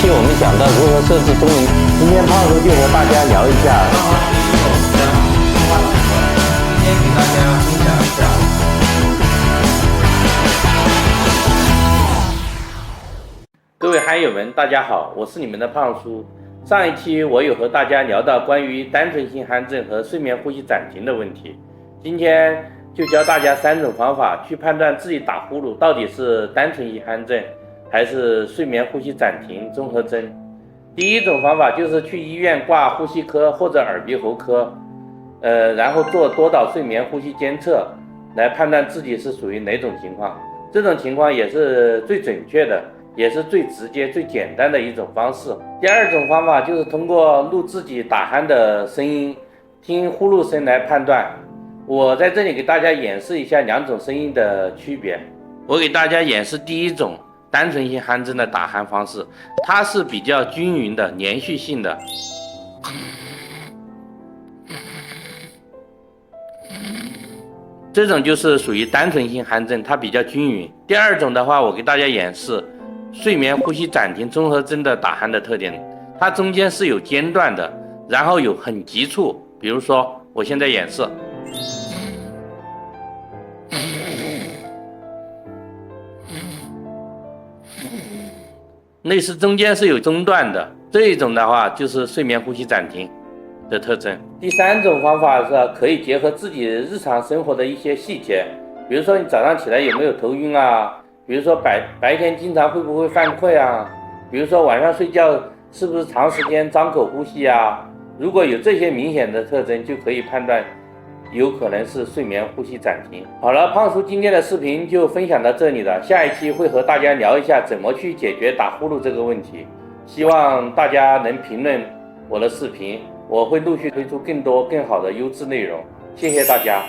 期我们讲到如何设置钟鸣，今天胖叔就和大家聊一下。今天给大家分享一下。各位嗨友们，大家好，我是你们的胖叔。上一期我有和大家聊到关于单纯性鼾症和睡眠呼吸暂停的问题，今天就教大家3种方法去判断自己打呼噜到底是单纯性鼾症还是睡眠呼吸暂停综合征。第一种方法就是去医院挂呼吸科或者耳鼻喉科，然后做多导睡眠呼吸监测，来判断自己是属于哪种情况。这种情况也是最准确的，也是最直接、最简单的一种方式。第二种方法就是通过录自己打鼾的声音，听呼噜声来判断。我在这里给大家演示一下2种声音的区别。我给大家演示第一种单纯性鼾症的打鼾方式，它是比较均匀的、连续性的。这种就是属于单纯性鼾症，它比较均匀。第二种的话，我给大家演示睡眠呼吸暂停综合征的打鼾的特点，它中间是有间断的，然后有很急促，比如说我现在演示，类似中间是有中断的，这一种的话就是睡眠呼吸暂停的特征。第3种方法是可以结合自己日常生活的一些细节，比如说你早上起来有没有头晕啊，比如说白天经常会不会犯困啊，比如说晚上睡觉是不是长时间张口呼吸啊，如果有这些明显的特征，就可以判断有可能是睡眠呼吸暂停。好了，胖叔今天的视频就分享到这里了，下一期会和大家聊一下怎么去解决打呼噜这个问题，希望大家能评论我的视频，我会陆续推出更多更好的优质内容，谢谢大家。